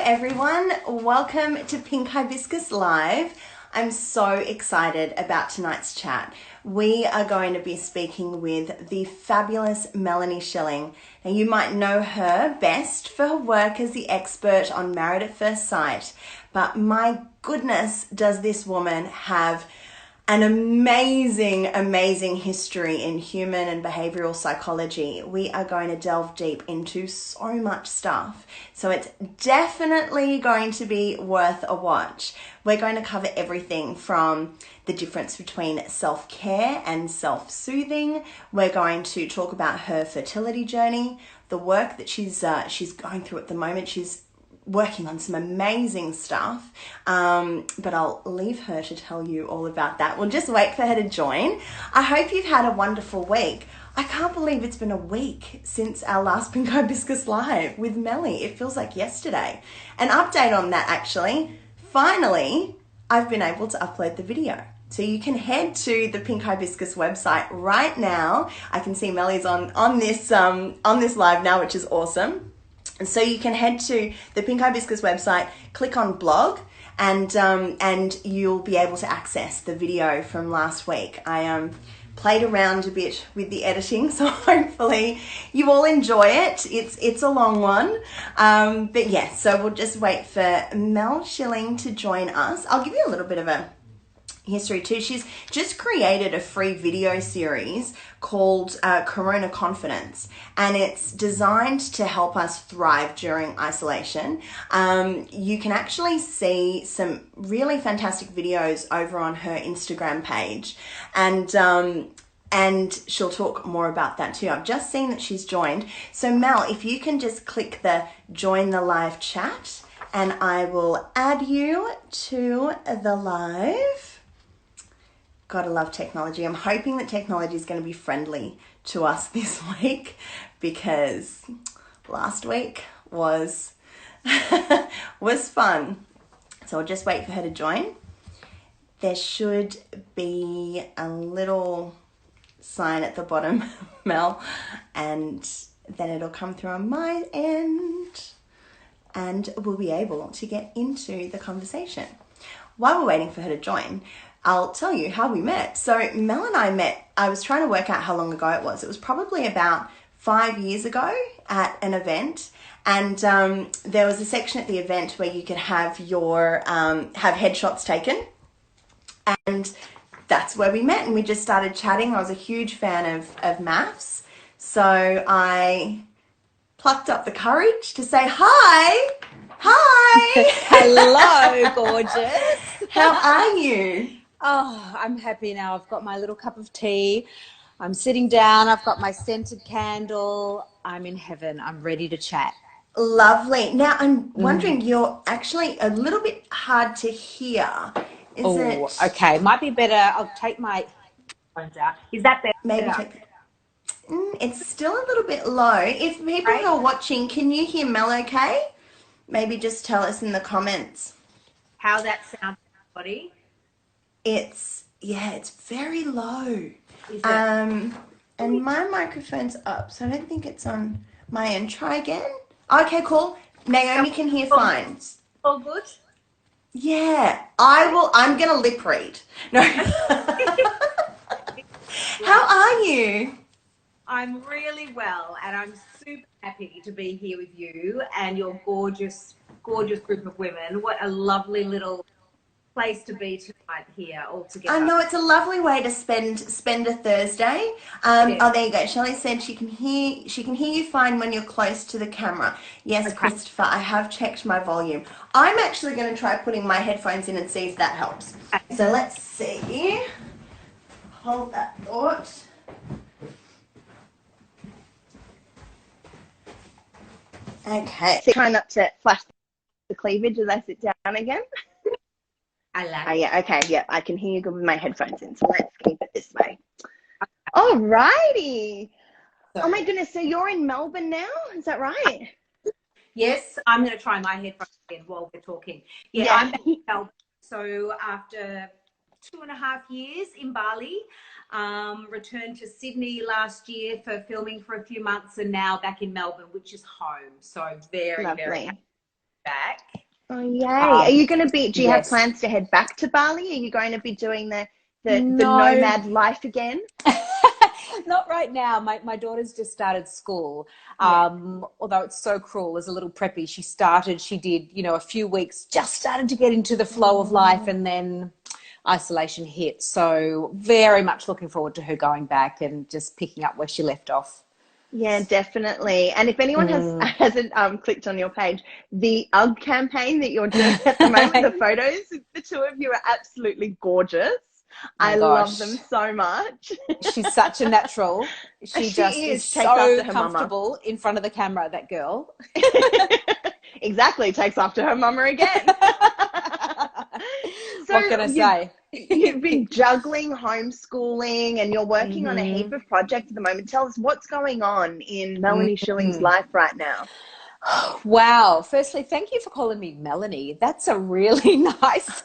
everyone, welcome to Pink Hibiscus Live. I'm so excited about tonight's chat. We are going to be speaking with the fabulous Melanie Schilling. Now, you might know her best for her work as the expert on Married at First Sight, but my goodness, does this woman have an amazing history in human and behavioral psychology. We are going to delve deep into so much stuff. So it's definitely going to be worth a watch. We're going to cover everything from the difference between self-care and self-soothing. We're going to talk about her fertility journey, the work that she's going through at the moment. She's working on some amazing stuff, but I'll leave her to tell you all about that. We'll just wait for her to join. I hope you've had a wonderful week. I can't believe it's been a week since our last Pink Hibiscus Live with Melly. It feels like yesterday. An update on that, actually. Finally, I've been able to upload the video. So you can head to the Pink Hibiscus website right now. I can see Melly's on this live now, which is awesome. And so you can head to the Pink Hibiscus website, click on blog, and you'll be able to access the video from last week. I played around a bit with the editing, so hopefully you all enjoy it. It's a long one, but yeah. So we'll just wait for Mel Schilling to join us. I'll give you a little bit of a history too. She's just created a free video series called Corona Confidence, and it's designed to help us thrive during isolation. You can actually see some really fantastic videos over on her Instagram page, and she'll talk more about that too. I've just seen that she's joined. So Mel, if you can just click the join the live chat, and I will add you to the live. Gotta love technology. I'm hoping that technology is going to be friendly to us this week, because last week was fun. So I'll just wait for her to join. There should be a little sign at the bottom, Mel, and then it'll come through on my end, and we'll be able to get into the conversation. While we're waiting for her to join, I'll tell you how we met. So Mel and I met, I was trying to work out how long ago it was. It was probably about 5 years ago at an event. And there was a section at the event where you could have your, have headshots taken. And that's where we met, and we just started chatting. I was a huge fan of maths. So I plucked up the courage to say, hi. Hello, gorgeous. How are you? Oh, I'm happy now. I've got my little cup of tea. I'm sitting down. I've got my scented candle. I'm in heaven. I'm ready to chat. Lovely. Now, I'm wondering, you're actually a little bit hard to hear. Is it? Okay. Might be better. I'll take my phones out. Is that better? Maybe take... it's still a little bit low. If people who are watching, can you hear Mel okay? Maybe just tell us in the comments. How that sounds, everybody? It's very low. And my microphone's up, so I don't think it's on my end. Try again. Okay, cool. Naomi can hear fine. All good? Yeah, I'm gonna lip read. No. How are you? I'm really well, and I'm super happy to be here with you and your gorgeous group of women. What a lovely little place to be tonight here all together. I know, it's a lovely way to spend a Thursday. Yeah. Oh, there you go. Shelley said she can hear you fine when you're close to the camera. Yes, okay. Christopher, I have checked my volume. I'm actually going to try putting my headphones in and see if that helps. Okay. So let's see. Hold that thought. Okay. Try not to flash the cleavage as I sit down again. I like it. Yeah, okay, yeah, I can hear you good with my headphones in, so let's keep it this way. Alrighty. Oh my goodness, so you're in Melbourne now? Is that right? Yes, I'm going to try my headphones again while we're talking. Yeah, I'm back in Melbourne. So after 2.5 years in Bali, returned to Sydney last year for filming for a few months, and now back in Melbourne, which is home. So very, lovely. very happy. back. Oh, yay. Are you going to be, do you have Yes. plans to head back to Bali? Are you going to be doing the No. nomad life again? Not right now. My daughter's just started school. Yeah. Although it's so cruel as a little preppy, she did, a few weeks, just started to get into the flow of life, and then isolation hit. So very much looking forward to her going back and just picking up where she left off. Yeah, definitely. And if anyone hasn't clicked on your page, the UGG campaign that you're doing at the moment, the photos, the two of you are absolutely gorgeous. I love them so much. She's such a natural. She just is so comfortable in front of the camera, that girl. Exactly. Takes after her mama again. So what can I say? You've been juggling homeschooling and you're working on a heap of projects at the moment. Tell us what's going on in Melanie Schilling's life right now. Wow. Firstly, thank you for calling me Melanie. That's a really nice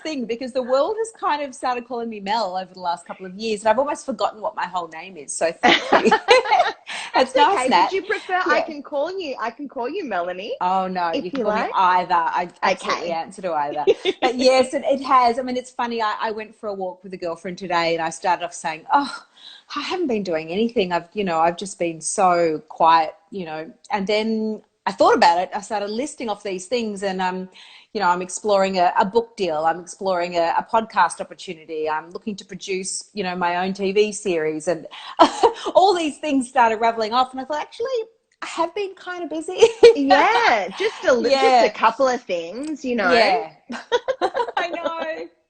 thing, because the world has kind of started calling me Mel over the last couple of years, and I've almost forgotten what my whole name is. So thank you. It's nice, okay. Nat. Did you prefer I can call you Melanie? Oh no, you can call me either. I absolutely answer to either. But yes, it has. I mean, it's funny. I went for a walk with a girlfriend today, and I started off saying, "Oh, I haven't been doing anything. I've just been so quiet, and then I thought about it. I started listing off these things, and I'm exploring a book deal. I'm exploring a podcast opportunity. I'm looking to produce, my own TV series, and all these things started raveling off. And I thought, actually, I have been kind of busy. Yeah, just a couple of things, Yeah,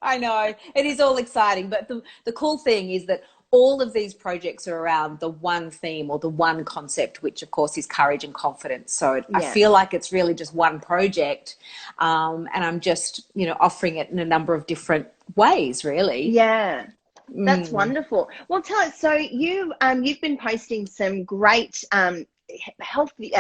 I know. It is all exciting, but the cool thing is that all of these projects are around the one theme or the one concept, which of course is courage and confidence. So I feel like it's really just one project, and I'm just, offering it in a number of different ways, really. Yeah, that's wonderful. Well, tell us. So you've been posting some great healthy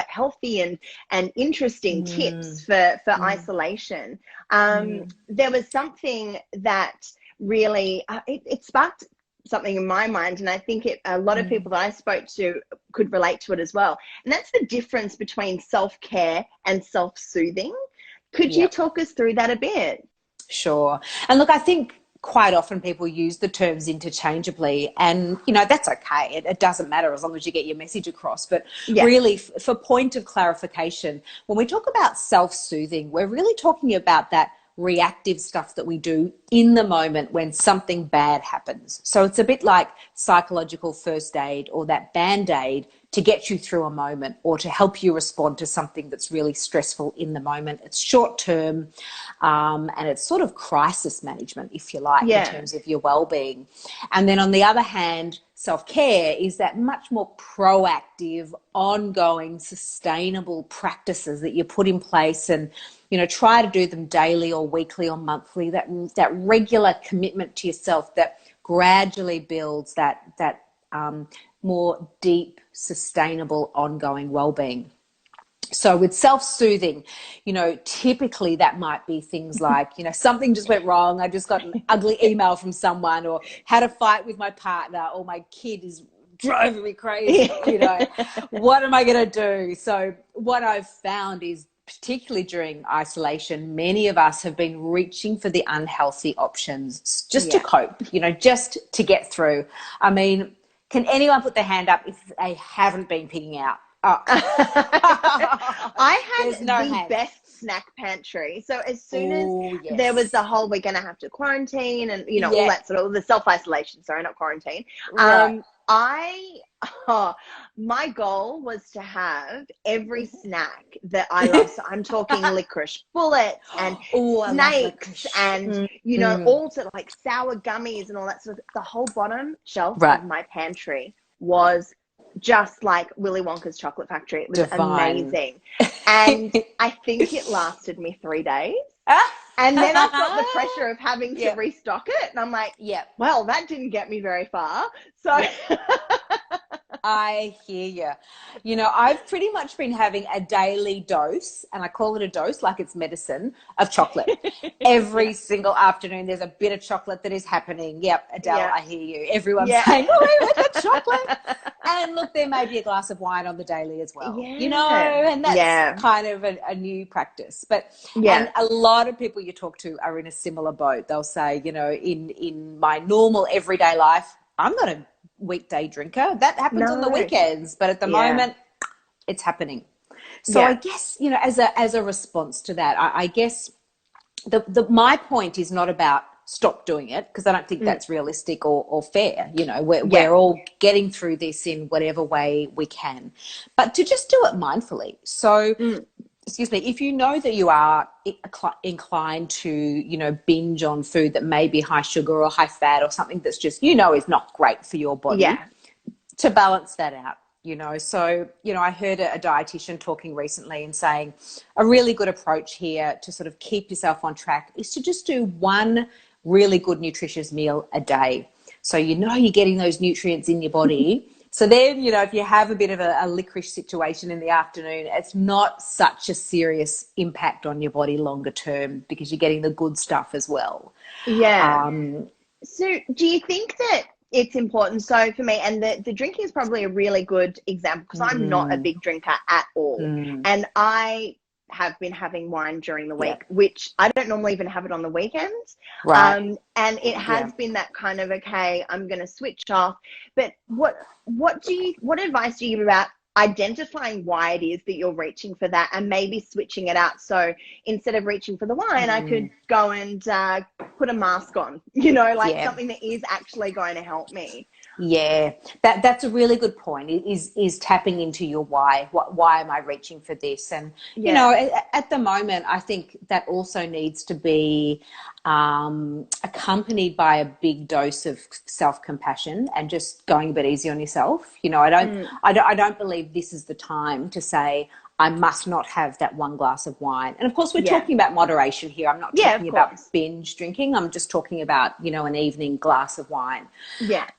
and interesting tips for isolation. There was something that really it sparked something in my mind, and I think a lot of people that I spoke to could relate to it as well, and that's the difference between self-care and self-soothing. Could you talk us through that a bit? Sure. And look, I think quite often people use the terms interchangeably, and that's okay. It doesn't matter as long as you get your message across. But really, for point of clarification, when we talk about self-soothing, we're really talking about that reactive stuff that we do in the moment when something bad happens. So it's a bit like psychological first aid, or that band-aid to get you through a moment, or to help you respond to something that's really stressful in the moment. It's short term, and it's sort of crisis management, if you like, in terms of your well-being. And then on the other hand, self-care is that much more proactive, ongoing, sustainable practices that you put in place, and try to do them daily or weekly or monthly. That regular commitment to yourself that gradually builds that more deep, sustainable, ongoing well-being. So with self-soothing, typically that might be things like, something just went wrong. I just got an ugly email from someone, or had a fight with my partner, or my kid is driving me crazy. What am I going to do? So what I've found is, particularly during isolation, many of us have been reaching for the unhealthy options just to cope, just to get through. I mean, can anyone put their hand up if they haven't been pigging out? Oh. I had the best snack pantry. So as soon as there was the whole, we're going to have to quarantine and, all that sort of, the self-isolation, sorry, not quarantine. Right. My goal was to have every snack that I love. So I'm talking licorice bullets and snakes and, all sort of like sour gummies and all that sort of, the whole bottom shelf of my pantry was just like Willy Wonka's chocolate factory. It was amazing. And I think it lasted me 3 days. And then I felt the pressure of having to restock it. And I'm like, well, that didn't get me very far. So I hear you. I've pretty much been having a daily dose, and I call it a dose like it's medicine, of chocolate. Every single afternoon there's a bit of chocolate that is happening. Yep, Adele, I hear you. Everyone's saying, oh, with the chocolate. And look, there may be a glass of wine on the daily as well, Yeah. and that's kind of a new practice. But and a lot of people you talk to are in a similar boat. They'll say, in my normal everyday life, I'm not a weekday drinker. That happens on the weekends, but at the moment, it's happening. So I guess, as a response to that, I guess my point is not about stop doing it, because I don't think that's realistic or fair. We're all getting through this in whatever way we can, but to just do it mindfully. So, excuse me, if you know that you are inclined to, binge on food that may be high sugar or high fat or something that's just, is not great for your body, to balance that out. So, I heard a dietitian talking recently and saying a really good approach here to sort of keep yourself on track is to just do one really good nutritious meal a day. So, you're getting those nutrients in your body. So then, if you have a bit of a licorice situation in the afternoon, it's not such a serious impact on your body longer term, because you're getting the good stuff as well. Yeah. So do you think that it's important? So for me, and the drinking is probably a really good example, because I'm not a big drinker at all. And I have been having wine during the week, which I don't normally even have it on the weekends. And it has been that kind of, okay, I'm going to switch off. But what advice do you give about identifying why it is that you're reaching for that, and maybe switching it out? So instead of reaching for the wine, I could go and put a mask on, something that is actually going to help me. Yeah, that's a really good point, is tapping into your why. Why am I reaching for this? And, at the moment, I think that also needs to be accompanied by a big dose of self-compassion and just going a bit easy on yourself. I don't believe this is the time to say, I must not have that one glass of wine. And of course, we're talking about moderation here. I'm not talking about binge drinking. I'm just talking about, an evening glass of wine.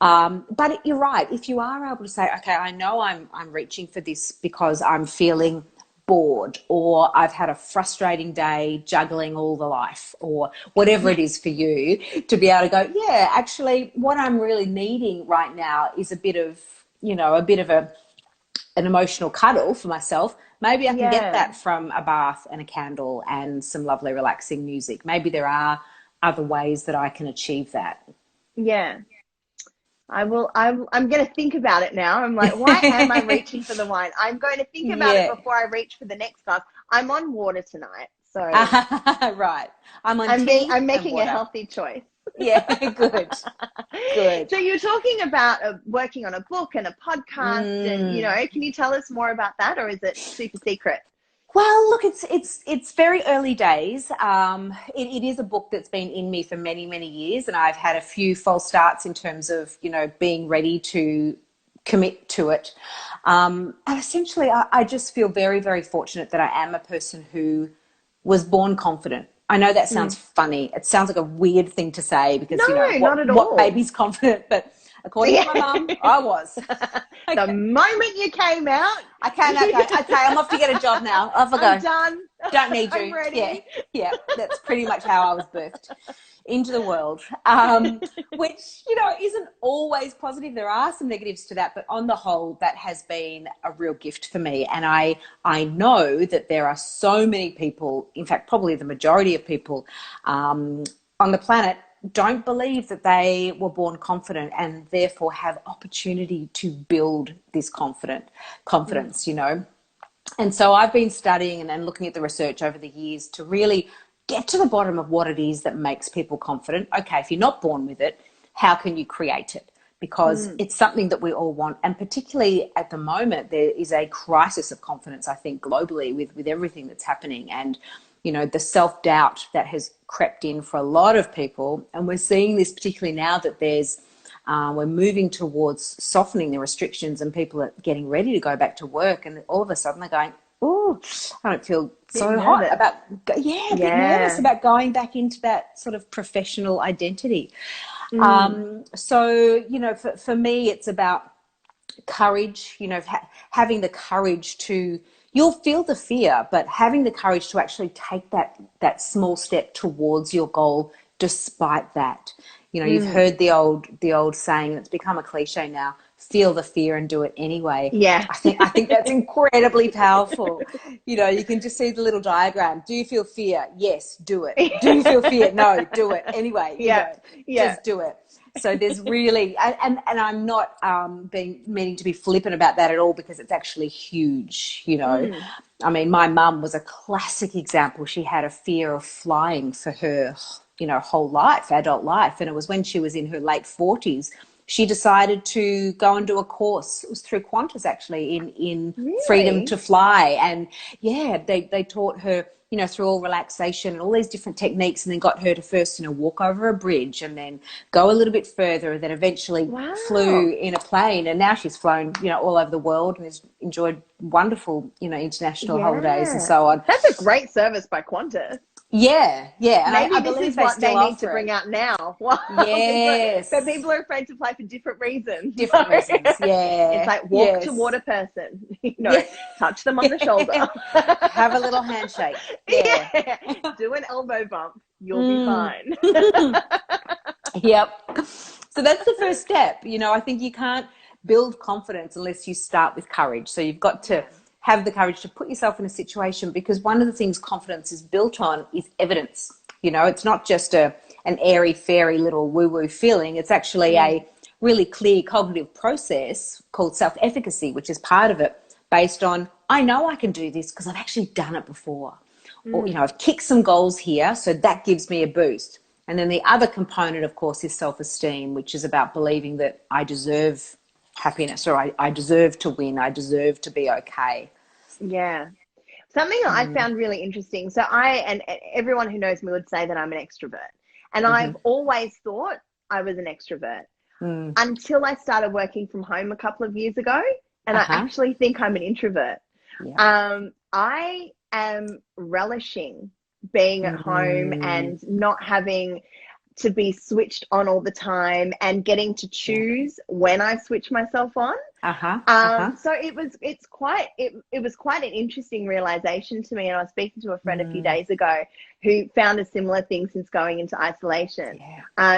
But you're right. If you are able to say, okay, I know I'm reaching for this because I'm feeling bored, or I've had a frustrating day juggling all the life, or whatever it is for you, to be able to go, actually, what I'm really needing right now is a bit of an emotional cuddle for myself. Maybe I can get that from a bath and a candle and some lovely relaxing music. Maybe there are other ways that I can achieve that. Yeah. I'm going to think about it now. I'm like, why am I reaching for the wine? I'm going to think about it before I reach for the next glass. I'm on water tonight. So right. I'm making a healthy choice. Yeah, good. So you're talking about working on a book and a podcast, and can you tell us more about that, or is it super secret? Well, look, it's very early days. It is a book that's been in me for many, many years, and I've had a few false starts in terms of being ready to commit to it. And essentially, I just feel very, very fortunate that I am a person who was born confident. I know that sounds funny. It sounds like a weird thing to say, because not at all. What baby's confident, but according to my mum, I was. The moment you came out, I came out going, okay, I'm off to get a job now. Off I go. I'm done. Don't need you. I'm ready. Yeah. That's pretty much how I was birthed into the world, which, isn't always positive. There are some negatives to that, but on the whole, that has been a real gift for me. And I know that there are so many people, in fact, probably the majority of people on the planet, don't believe that they were born confident, and therefore have opportunity to build this confidence, And so I've been studying and looking at the research over the years to really get to the bottom of what it is that makes people confident. Okay, if you're not born with it, how can you create it? Because it's something that we all want. And particularly at the moment, there is a crisis of confidence, I think, globally with everything that's happening. And the self-doubt that has crept in for a lot of people. And we're seeing this particularly now that we're moving towards softening the restrictions, and people are getting ready to go back to work. And all of a sudden they're going, oh, I don't feel so hot about, a bit nervous about going back into that sort of professional identity. So, for me, it's about courage, having the courage to, you'll feel the fear, but having the courage to actually take that small step towards your goal despite that. You've heard the old saying, it's become a cliche now, feel the fear and do it anyway. Yeah. I think that's incredibly powerful. You know, you can just see the little diagram. Do you feel fear? Yes, do it. Do you feel fear? No, do it anyway. You know, just do it. So there's really, and I'm not meaning to be flippant about that at all, because it's actually huge, you know. I mean, my mum was a classic example. She had a fear of flying for her, you know, whole life, adult life. And it was when she was in her late 40s, she decided to go and do a course. It was through Qantas, actually, in freedom to fly. And yeah, they taught her, you know, through all relaxation and all these different techniques, and then got her to first, you know, walk over a bridge and then go a little bit further, and then eventually flew in a plane. And now she's flown, you know, all over the world and has enjoyed wonderful, you know, international holidays and so on. That's a great service by Qantas. Yeah. Maybe I this believe is what they need to bring out now. Yes. But people are afraid to fly for different reasons. Different reasons, yeah. It's like walk toward a person, you know, touch them on the shoulder. Have a little handshake. Yeah. Do an elbow bump. You'll be fine. Yep. So that's the first step. You know, I think you can't build confidence unless you start with courage. So you've got to have the courage to put yourself in a situation, because one of the things confidence is built on is evidence. You know, it's not just an airy fairy little woo-woo feeling. It's actually a really clear cognitive process called self-efficacy, which is part of it, based on, I know I can do this because I've actually done it before. Or, you know, I've kicked some goals here, so that gives me a boost. And then the other component, of course, is self-esteem, which is about believing that I deserve happiness, or I deserve to win, I deserve to be okay. Yeah. Something that I found really interesting. So and everyone who knows me would say that I'm an extrovert. And I've always thought I was an extrovert until I started working from home a couple of years ago. And I actually think I'm an introvert. Yeah. I am relishing being at home and not having to be switched on all the time, and getting to choose when I switch myself on. So it was quite an interesting realization to me. And I was speaking to a friend a few days ago who found a similar thing since going into isolation.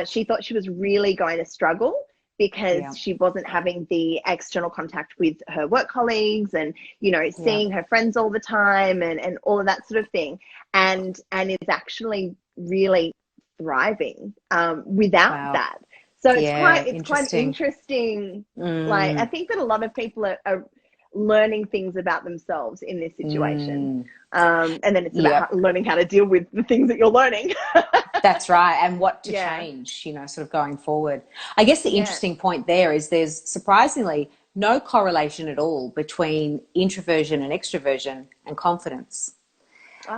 She thought she was really going to struggle because she wasn't having the external contact with her work colleagues, and, you know, seeing her friends all the time, and all of that sort of thing, and is actually really thriving without that. So it's quite interesting. Like, I think that a lot of people are learning things about themselves in this situation. And then it's about learning how to deal with the things that you're learning. That's right. And what to change, you know, sort of going forward. I guess the interesting point there is there's surprisingly no correlation at all between introversion and extroversion and confidence.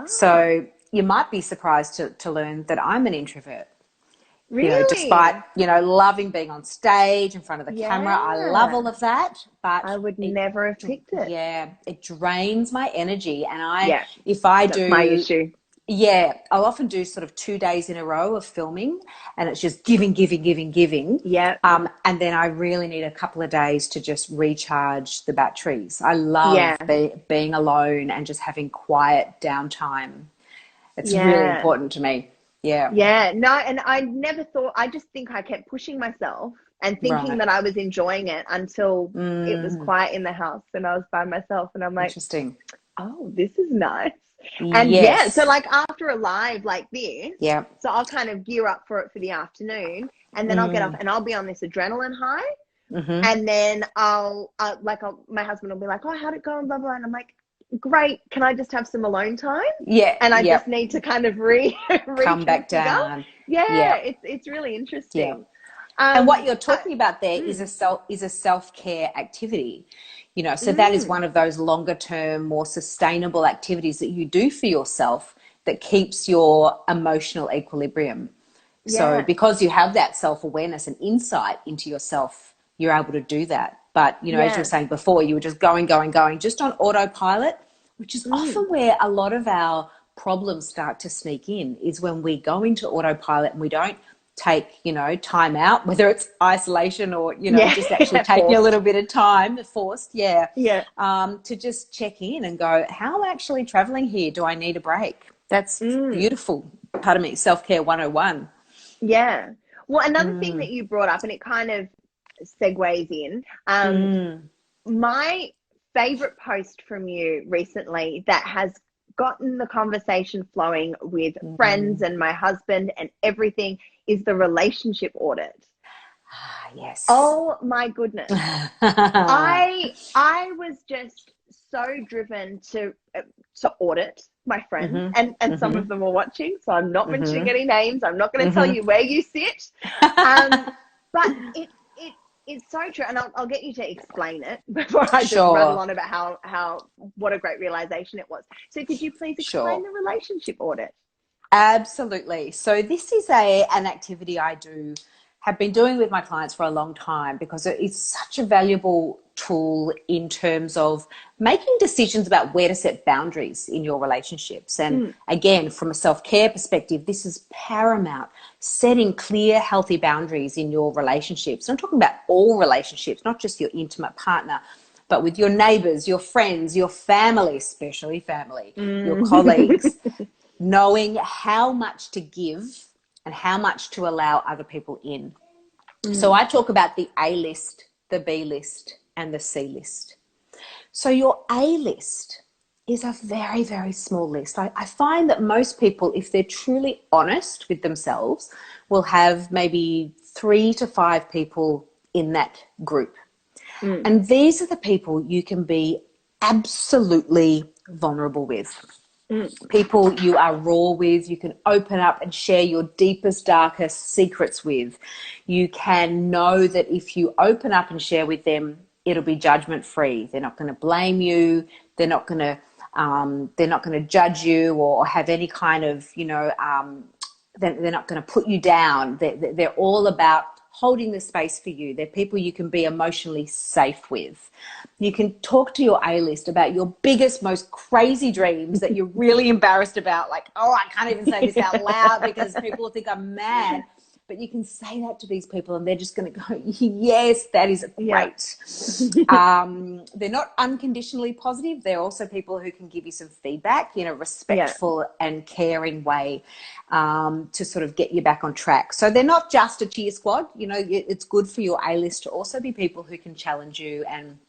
So you might be surprised to learn that I'm an introvert. Really? You know, despite, you know, loving being on stage in front of the camera. I love all of that, but I would never have picked it. Yeah, it drains my energy. And if that's my issue. Yeah, I'll often do sort of 2 days in a row of filming, and it's just giving. Yeah. And then I really need a couple of days to just recharge the batteries. I love being alone and just having quiet downtime. It's really important to me. Yeah. Yeah. No, and I never thought, I just think I kept pushing myself and thinking that I was enjoying it until it was quiet in the house and I was by myself, and I'm like, interesting. Oh, this is nice. And so like after a live like this, so I'll kind of gear up for it for the afternoon, and then I'll get up and I'll be on this adrenaline high. And then my husband will be like, oh, how'd it go? And blah, blah. And I'm like, great. Can I just have some alone time? Yeah. And I just need to kind of come back down. Yeah. It's really interesting. And what you're talking about there is a self-care activity. You know, so that is one of those longer term, more sustainable activities that you do for yourself that keeps your emotional equilibrium. So because you have that self-awareness and insight into yourself, you're able to do that. But, you know, as you were saying before, you were just going, just on autopilot, which is often where a lot of our problems start to sneak in, is when we go into autopilot and we don't take, you know, time out, whether it's isolation or, you know, just actually taking a little bit of time, forced, to just check in and go, how am I actually traveling here? Do I need a break? That's beautiful. Pardon me, self-care 101. Yeah. Well, another thing that you brought up, and it kind of segues in. My favorite post from you recently that has gotten the conversation flowing with friends and my husband and everything is the relationship audit. Yes. Oh my goodness. I was just so driven to audit my friends, and some of them are watching, so I'm not mentioning any names. I'm not going to tell you where you sit. But it's so true, and I'll get you to explain it before I just rattle on about what a great realization it was. So could you please explain the relationship audit? Absolutely. So this is an activity I have been doing with my clients for a long time, because it is such a valuable tool in terms of making decisions about where to set boundaries in your relationships. And again, from a self-care perspective, this is paramount, setting clear, healthy boundaries in your relationships. I'm talking about all relationships, not just your intimate partner, but with your neighbors, your friends, your family, especially family, your colleagues, knowing how much to give and how much to allow other people in. So I talk about the A list, the B list, and the C list. So your A list is a very, very small list. I find that most people, if they're truly honest with themselves, will have maybe 3 to 5 people in that group. And these are the people you can be absolutely vulnerable with. People you are raw with, you can open up and share your deepest, darkest secrets with. You can know that if you open up and share with them, it'll be judgment free. They're not going to blame you. They're not going to judge you or have any kind of, they're not going to put you down. They're all about holding the space for you. They're people you can be emotionally safe with. You can talk to your A-list about your biggest, most crazy dreams that you're really embarrassed about. Like, oh, I can't even say this out loud because people will think I'm mad. But you can say that to these people and they're just going to go, yes, that is great. They're not unconditionally positive. They're also people who can give you some feedback in a respectful and caring way to sort of get you back on track. So they're not just a cheer squad. It's good for your A-list to also be people who can challenge you and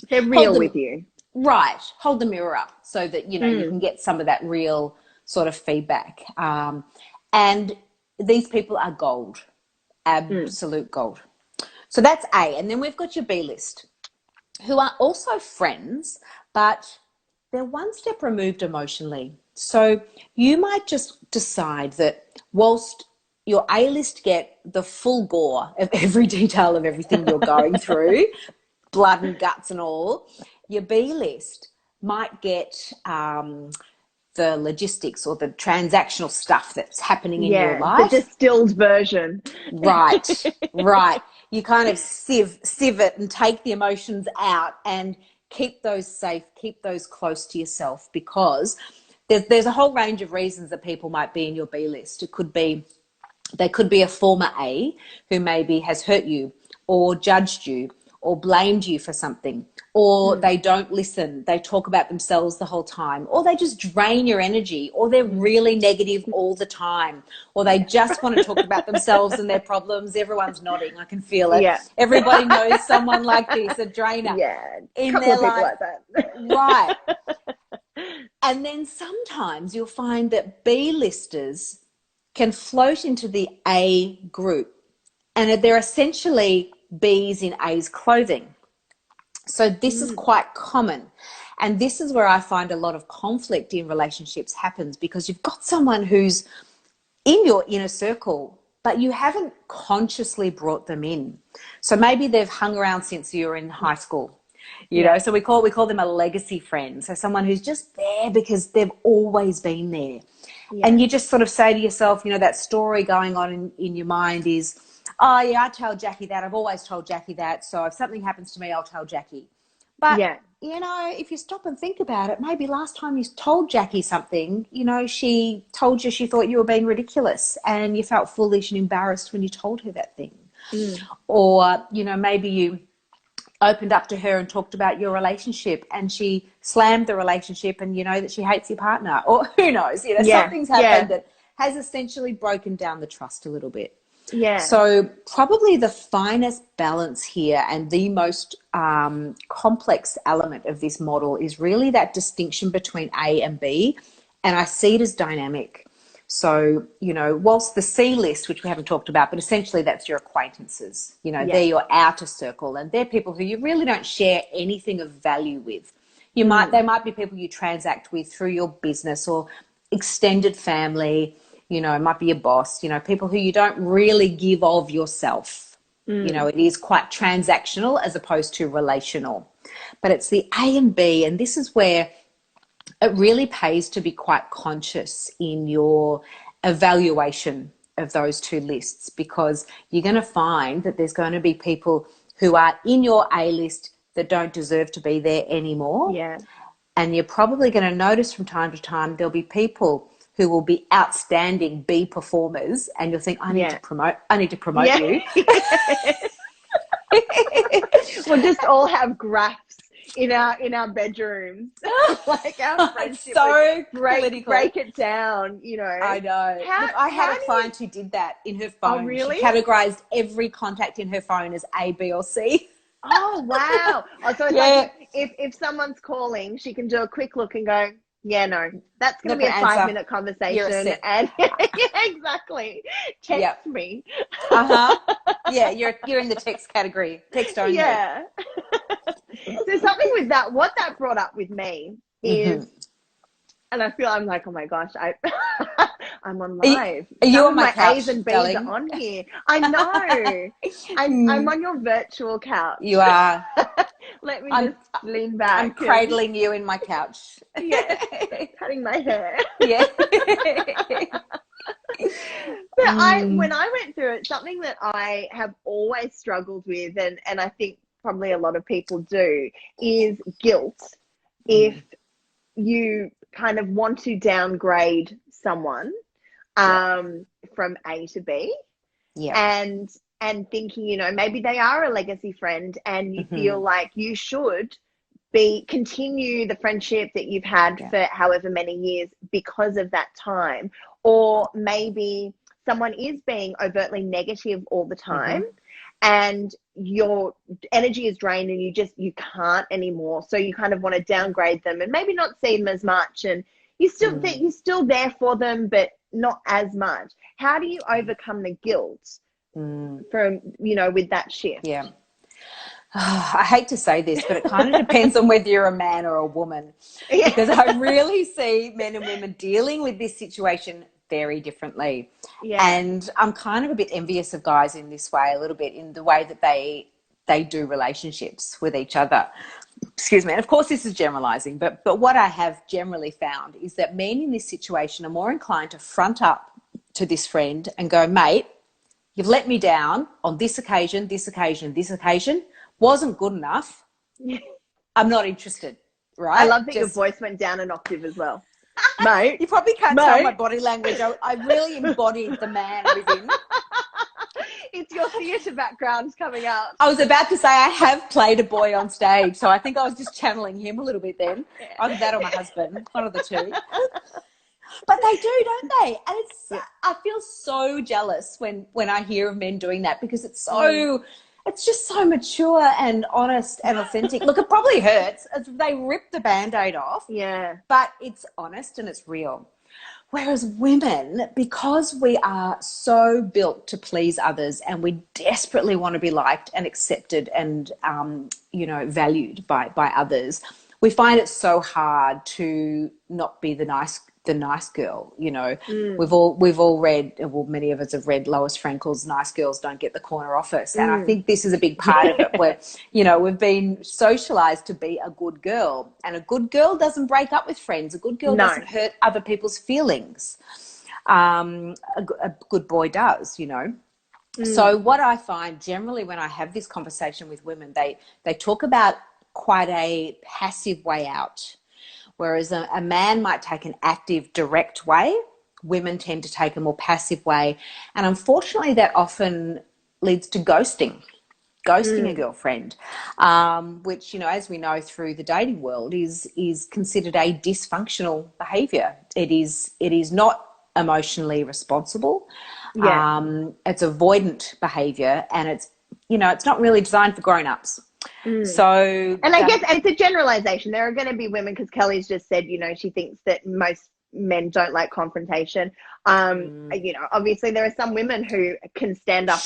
they're real with you. Right. Hold the mirror up so that, you can get some of that real sort of feedback. And these people are gold, absolute gold. So that's A. And then we've got your B list, who are also friends, but they're one step removed emotionally. So you might just decide that whilst your A list get the full gore of every detail of everything you're going through, blood and guts and all, your B list might get the logistics or the transactional stuff that's happening in your life. The distilled version. Right. You kind of sieve it and take the emotions out and keep those safe, keep those close to yourself, because there's a whole range of reasons that people might be in your B list. They could be a former A who maybe has hurt you or judged you or blamed you for something, or they don't listen, they talk about themselves the whole time, or they just drain your energy, or they're really negative all the time, or they just want to talk about themselves and their problems. Everyone's nodding, I can feel it. Everybody knows someone like this, a drainer in their life. Like that. Right. And then sometimes you'll find that B-listers can float into the A group, and they're essentially B's in A's clothing. So this is quite common. And this is where I find a lot of conflict in relationships happens, because you've got someone who's in your inner circle, but you haven't consciously brought them in. So maybe they've hung around since you were in high school, you know, so we call them a legacy friend. So someone who's just there because they've always been there. And you just sort of say to yourself, that story going on in your mind is, oh, yeah, I tell Jackie that. I've always told Jackie that. So if something happens to me, I'll tell Jackie. But, if you stop and think about it, maybe last time you told Jackie something, she told you she thought you were being ridiculous and you felt foolish and embarrassed when you told her that thing. Or, maybe you opened up to her and talked about your relationship and she slammed the relationship and that she hates your partner, or who knows, something's happened that has essentially broken down the trust a little bit. Yeah. So probably the finest balance here and the most complex element of this model is really that distinction between A and B. And I see it as dynamic. So, you know, whilst the C list, which we haven't talked about, but essentially that's your acquaintances, you know, they're your outer circle, and they're people who you really don't share anything of value with. They might be people you transact with through your business or extended family, you know, it might be your boss, you know, people who you don't really give of yourself. You know, it is quite transactional as opposed to relational. But it's the A and B, and this is where it really pays to be quite conscious in your evaluation of those two lists, because you're going to find that there's going to be people who are in your A list that don't deserve to be there anymore. Yeah. And you're probably going to notice from time to time there'll be people who will be outstanding B performers, and you'll think, I need to promote you. We'll just all have graphs in our bedrooms. Like our friendship. So break it down, you know. I know. I had a client who did that in her phone. Oh, really? She categorized every contact in her phone as A, B, or C. Oh, wow. Oh, so it's like if someone's calling, she can do a quick look and go, yeah, no, that's going to be a 5-minute conversation. And yeah, exactly. Text me. Yeah, you're in the text category. Text only. Yeah. So something with that, what that brought up with me is, and I feel I'm like, oh my gosh, I'm on live. Are you on my couch, A's and B's darling? are on here. I know. I'm on your virtual couch. You are. Let me just lean back. I'm cradling you in my couch. Yeah, cutting my hair. Yeah. But when I went through it, something that I have always struggled with, and I think probably a lot of people do, is guilt. If you kind of want to downgrade someone from A to B, and thinking, you know, maybe they are a legacy friend, and you feel like you should continue the friendship that you've had for however many years because of that time. Or maybe someone is being overtly negative all the time, and your energy is drained and you can't anymore. So you kind of want to downgrade them and maybe not see them as much, and you still think you're still there for them, but not as much. How do you overcome the guilt from, you know, with that shift? Yeah. I hate to say this, but it kind of depends on whether you're a man or a woman, because I really see men and women dealing with this situation very differently. Yeah. And I'm kind of a bit envious of guys in this way, a little bit, in the way that they do relationships with each other. Excuse me. And of course, this is generalizing, but what I have generally found is that men in this situation are more inclined to front up to this friend and go, mate, you've let me down on this occasion, this occasion, this occasion. Wasn't good enough. I'm not interested. Right? I love that your voice went down an octave as well. Mate. You probably can't tell my body language. I really embodied the man within. It's your theatre background coming out. I was about to say I have played a boy on stage, so I think I was just channeling him a little bit then. Either that or my husband, one of the two. But they do, don't they? And I feel so jealous when I hear of men doing that, because it's so... It's just so mature and honest and authentic. Look, it probably hurts as they rip the Band-Aid off. Yeah. But it's honest and it's real. Whereas women, because we are so built to please others and we desperately want to be liked and accepted and, you know, valued by others, we find it so hard to not be the nice girl, you know. We've all read, well, many of us have read Lois Frankel's Nice Girls Don't Get the Corner Office, and I think this is a big part of it, where, you know, we've been socialized to be a good girl, and a good girl doesn't break up with friends. A good girl doesn't hurt other people's feelings. A good boy does, you know. So what I find generally when I have this conversation with women, they talk about quite a passive way out. Whereas a man might take an active, direct way, women tend to take a more passive way. And unfortunately, that often leads to ghosting a girlfriend, which, you know, as we know through the dating world, is considered a dysfunctional behaviour. It is not emotionally responsible. It's avoidant behavior, and it's, it's not really designed for grown-ups. So, and I guess it's a generalization. There are going to be women, because Kelly's just said, she thinks that most men don't like confrontation. Obviously there are some women who can stand up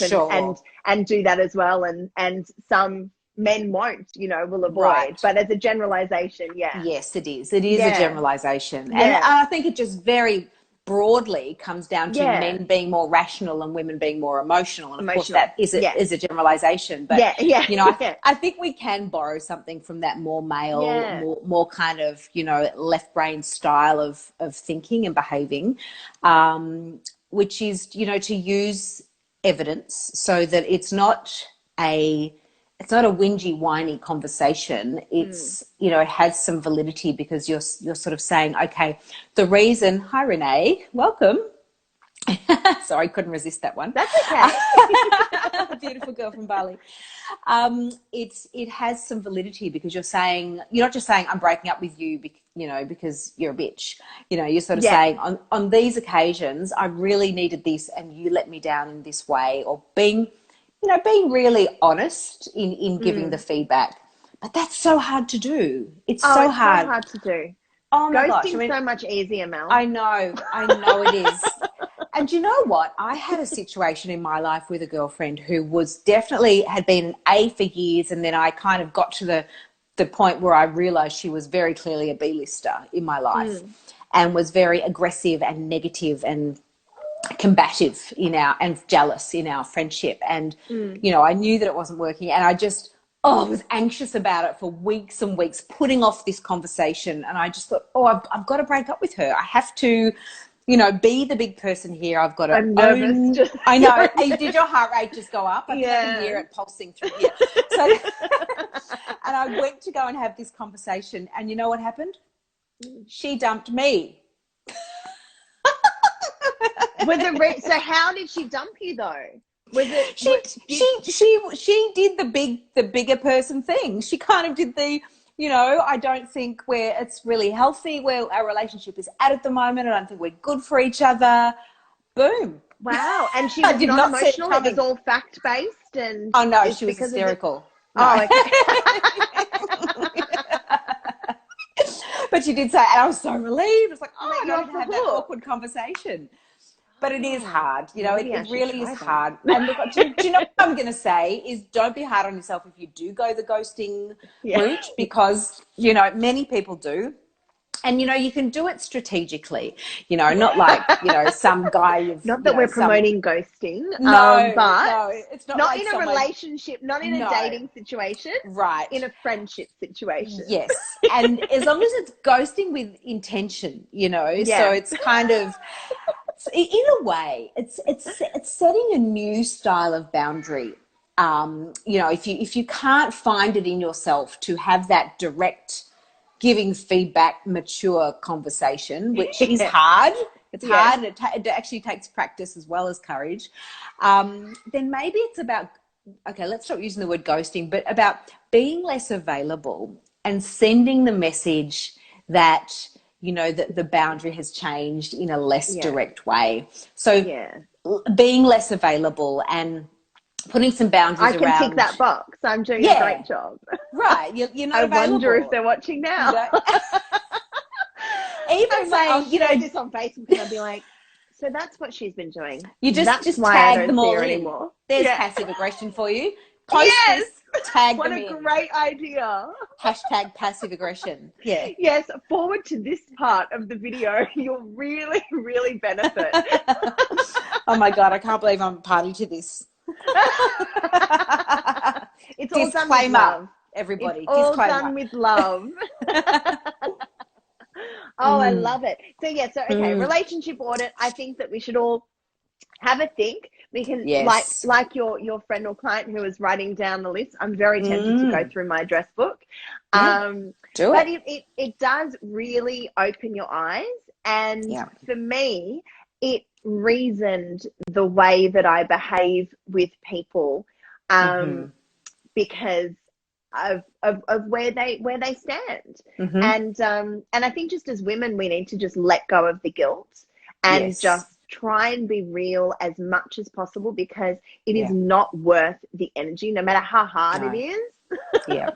and do that as well, and some men won't, will avoid. Right. But as a generalization, yes, it is a generalization. And I think it just very broadly comes down to men being more rational and women being more emotional, and of course that is a generalization, but I think we can borrow something from that more male, more kind of left brain style of thinking and behaving, which is to use evidence so that it's not a whingy, whiny conversation. It's, it has some validity, because you're sort of saying, okay, the reason, hi Renee, welcome. Sorry, couldn't resist that one. That's okay. Beautiful girl from Bali. It has some validity, because you're not just saying I'm breaking up with you, because you're a bitch. You're sort of saying on these occasions I really needed this and you let me down in this way, or being really honest in giving the feedback. But that's so hard to do. It's so hard to do. Oh my gosh. Ghosting's so much easier, Mel. I know it is. And you know what? I had a situation in my life with a girlfriend who had been an A for years, and then I kind of got to the point where I realized she was very clearly a B-lister in my life, and was very aggressive and negative and combative and jealous in our friendship. And I knew that it wasn't working, and I just was anxious about it for weeks and weeks, putting off this conversation. And I just thought, I've got to break up with her. I have to be the big person here. I've got to I know. Did your heart rate just go up? I can hear it pulsing through here. So and I went to go and have this conversation, and you know what happened? She dumped me. So how did she dump you though? Was it she did the bigger person thing. She kind of did the, I don't think it's really healthy where our relationship is at the moment. I don't think we're good for each other. Boom. Wow. And she was not emotional. It was all fact based. And oh no, she was hysterical. No. Oh, okay. But she did say, and I was so relieved. It's like, I don't have that awkward conversation. But it is hard, it really is hard. And look, do you know what I'm going to say is, don't be hard on yourself if you do go the ghosting route, because, many people do. And, you can do it strategically, not like, some guy you've... Not that we're promoting ghosting, but it's not like in a relationship, not in a dating situation. Right. In a friendship situation. Yes. And as long as it's ghosting with intention, so it's kind of... In a way, it's setting a new style of boundary. If you can't find it in yourself to have that direct giving feedback, mature conversation, which is hard. It's hard. It actually takes practice as well as courage. Then maybe it's about, okay, let's stop using the word ghosting, but about being less available and sending the message that that the boundary has changed in a less direct way. So being less available and putting some boundaries around. I can tick that box. I'm doing a great job. Right. You're not available. I wonder if they're watching now. Even saying, I'll share this on Facebook, and I'll be like, so that's what she's been doing. You just tag them all in. Anymore. There's passive aggression for you. Post this, tag them in. What a great idea. Hashtag passive aggression. Yeah. Yes, forward to this part of the video. You'll really, really benefit. Oh my God, I can't believe I'm party to this. It's all done with love. Everybody. It's all done with love. I love it. So relationship audit. I think that we should all have a think. We can, like your friend or client who was writing down the list. I'm very tempted to go through my address book. Do but it. It does really open your eyes. And for me, it reasoned the way that I behave with people because of where they stand. And I think just as women, we need to just let go of the guilt and just try and be real as much as possible, because it is not worth the energy, no matter how hard it is. Yeah.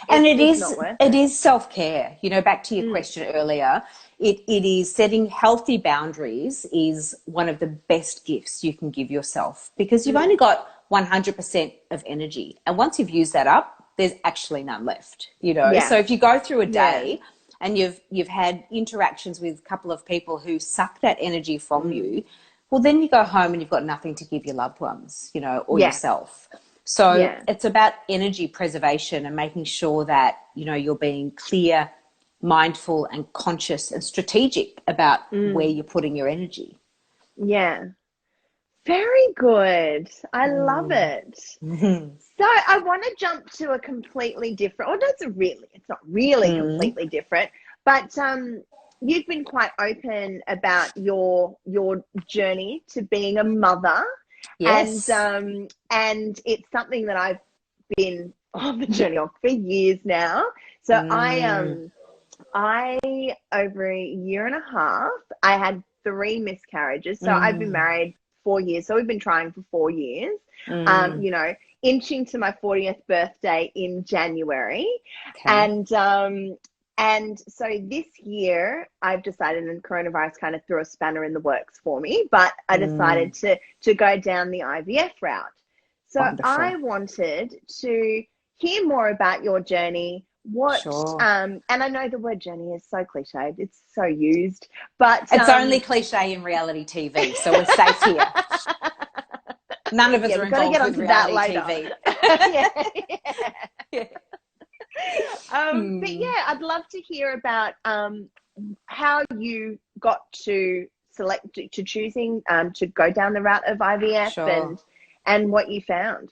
And it it is self-care. You know, back to your question earlier, it is setting healthy boundaries is one of the best gifts you can give yourself, because you've only got 100% of energy. And once you've used that up, there's actually none left, you know. So if you go through a day and you've had interactions with a couple of people who suck that energy from you, well, then you go home and you've got nothing to give your loved ones, you know, or yourself. So it's about energy preservation and making sure that, you know, you're being clear, mindful and conscious and strategic about where you're putting your energy. Yeah. Very good. I love it. So I want to jump to a completely different, or it's not really completely different, but you've been quite open about your journey to being a mother. Yes. And it's something that I've been on the journey of for years now. So I over a year and a half, I had 3 miscarriages. So I've been married 4 years. So we've been trying for 4 years. You know, inching to my 40th birthday in January. And so this year I've decided, and coronavirus kind of threw a spanner in the works for me, but I decided to go down the IVF route. So I wanted to hear more about your journey. And I know the word journey is so cliched, it's so used, but it's only cliche in reality TV, so we're safe here. None of us are involved with reality TV. But yeah, I'd love to hear about how you got to choosing to go down the route of IVF and what you found.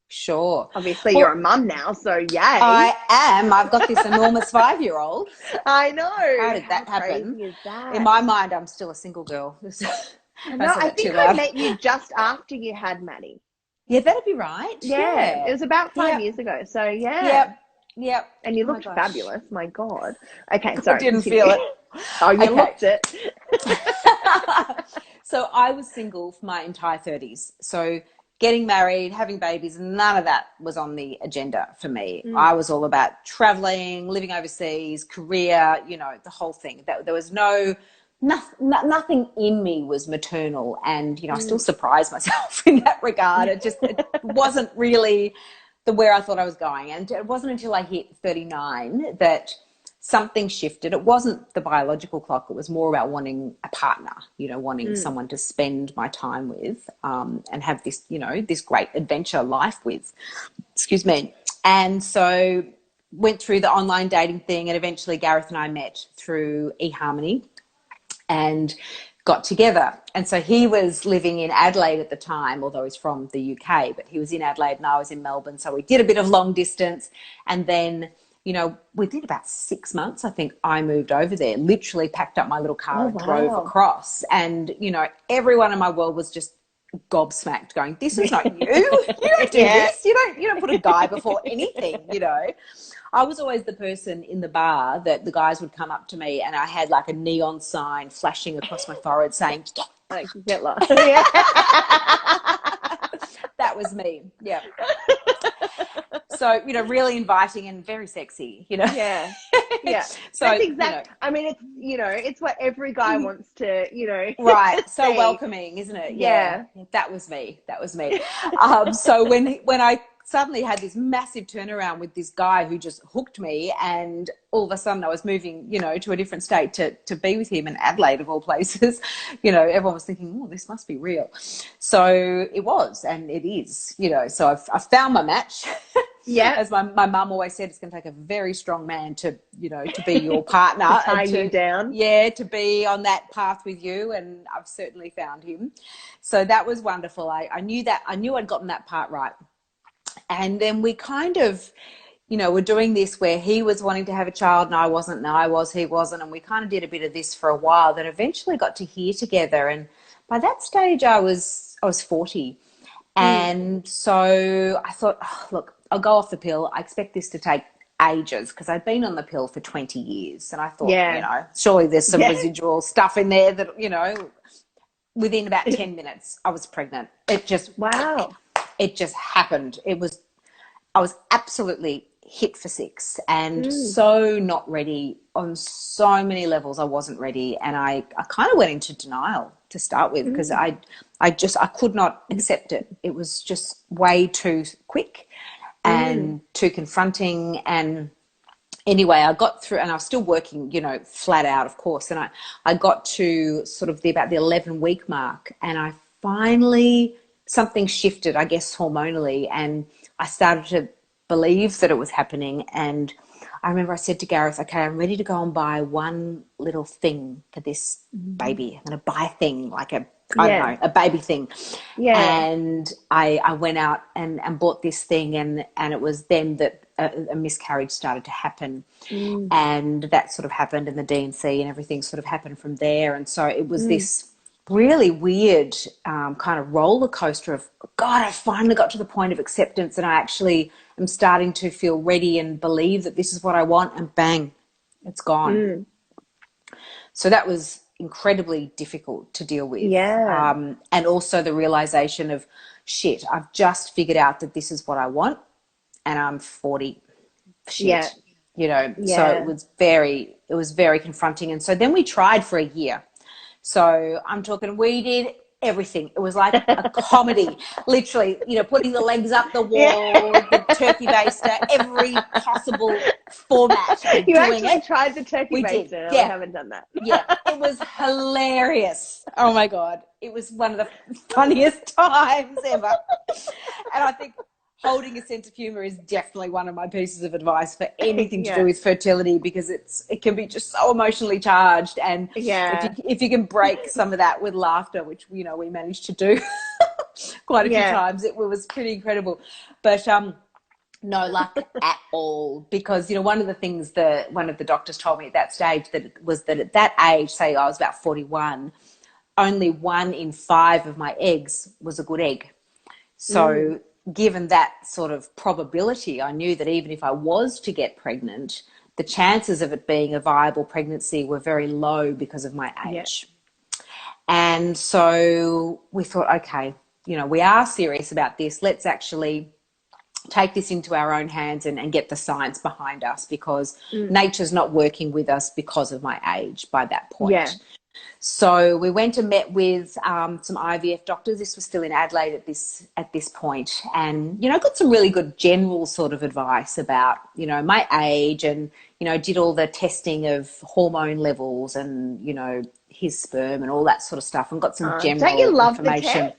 Sure. Obviously, you're a mum now, so yay. I am. I've got this enormous 5-year-old. I know. How did that happen? Crazy is that? In my mind, I'm still a single girl. I think I met you just after you had Maddie. Yeah, that'd be right. Yeah. It was about 5 years ago. So yeah. Yep. And you looked fabulous. My God. Okay, sorry. I didn't feel it. Oh, you looked it. So I was single for my entire 30s. So getting married, having babies, none of that was on the agenda for me. I was all about traveling, living overseas, career, you know, the whole thing. There was nothing in me was maternal, and, you know, I still surprise myself in that regard. It wasn't really where I thought I was going. And it wasn't until I hit 39 that something shifted. It wasn't the biological clock. It was more about wanting a partner, you know, wanting someone to spend my time with and have this, you know, this great adventure life with. Excuse me. And so went through the online dating thing, and eventually Gareth and I met through eHarmony and got together. And so he was living in Adelaide at the time, although he's from the UK, but he was in Adelaide and I was in Melbourne. So we did a bit of long distance, and then, you know, within about 6 months, I think I moved over there, literally packed up my little car and drove across. And, you know, everyone in my world was just gobsmacked going, this is not you. You don't do this. You don't put a guy before anything, you know. I was always the person in the bar that the guys would come up to me, and I had like a neon sign flashing across my forehead saying, get lost. That was me. Yeah. So, you know, really inviting and very sexy, you know. Yeah. So that's exactly. You know, I mean, it's, you know, it's what every guy wants to, you know. Right. So welcoming, isn't it? Yeah. That was me. So when I suddenly had this massive turnaround with this guy who just hooked me, and all of a sudden I was moving, you know, to a different state to be with him in Adelaide of all places, you know, everyone was thinking, oh, this must be real. So it was, and it is, you know, so I've found my match. Yeah. As my mum always said, it's going to take a very strong man to, you know, to be your partner. To tie you down. Yeah, to be on that path with you, and I've certainly found him. So that was wonderful. I knew I'd gotten that part right. And then we kind of, you know, were doing this where he was wanting to have a child and I wasn't, and I was, he wasn't. And we kind of did a bit of this for a while, then eventually got to here together. And by that stage I was 40. And so I thought, oh, look, I'll go off the pill. I expect this to take ages, because I'd been on the pill for 20 years. And I thought, you know, surely there's some residual stuff in there that, you know, within about 10 minutes, I was pregnant. It just, wow. it just happened. I was absolutely hit for six and so not ready on so many levels. I wasn't ready. And I kind of went into denial to start with because I could not accept it. It was just way too quick and too confronting. And anyway, I got through, and I was still working, you know, flat out, of course. And I got to sort of about the 11-week mark, and I finally, something shifted, I guess, hormonally, and I started to believe that it was happening. And I remember I said to Gareth, okay, I'm ready to go and buy one little thing for this baby. I'm going to buy a thing, like I don't know, a baby thing. Yeah. And I went out and bought this thing, and it was then that a miscarriage started to happen. And that sort of happened, and the D&C and everything sort of happened from there. And so it was this really weird kind of roller coaster of, God, I finally got to the point of acceptance, and I actually am starting to feel ready and believe that this is what I want, and bang, it's gone. So that was incredibly difficult to deal with. And also the realization of, shit, I've just figured out that this is what I want, and I'm 40. Shit. You know, so it was very confronting. And so then we tried for a year. So I'm talking, we did everything. It was like a comedy, literally, you know, putting the legs up the wall, the turkey baster, every possible format. You actually tried the turkey baster. Yeah. I haven't done that. Yeah, it was hilarious. Oh my God. It was one of the funniest times ever. And I think holding a sense of humor is definitely one of my pieces of advice for anything to do with fertility, because it can be just so emotionally charged. And if you can break some of that with laughter, which, you know, we managed to do quite a few times, it was pretty incredible. But no luck at all, because, you know, one of the things that one of the doctors told me at that stage was that at that age, say I was about 41, only 1 in 5 of my eggs was a good egg. So given that sort of probability, I knew that even if I was to get pregnant, the chances of it being a viable pregnancy were very low because of my age. And so we thought, okay, you know, we are serious about this. Let's actually take this into our own hands and get the science behind us, because nature's not working with us because of my age by that point. So we went and met with some IVF doctors. This was still in Adelaide at this point, and, you know, got some really good general sort of advice about, you know, my age, and, you know, did all the testing of hormone levels and, you know, his sperm and all that sort of stuff, and got some general don't you love information. The test?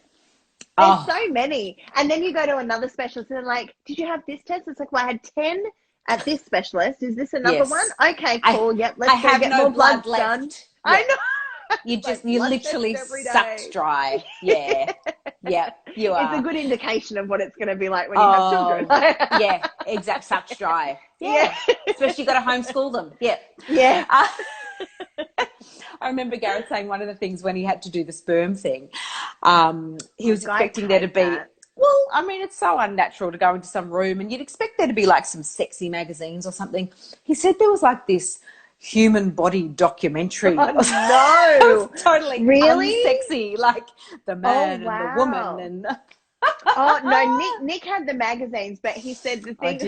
There's so many. And then you go to another specialist and they're like, did you have this test? It's like, well, I had 10 at this specialist. Is this another one? Okay, cool. Let's go get more blood done. I know. You literally sucked dry. Yeah. Yeah, you are. It's a good indication of what it's going to be like when you have children. Yeah, exact, sucked dry. Yeah. Especially you got to homeschool them. Yeah. Yeah. I remember Gareth saying one of the things when he had to do the sperm thing, he was expecting there to be, well, I mean, it's so unnatural to go into some room and you'd expect there to be like some sexy magazines or something. He said there was like this human body documentary. Oh, no. Totally really unsexy, like the man and the woman. And oh no, Nick had the magazines, but he said the thing.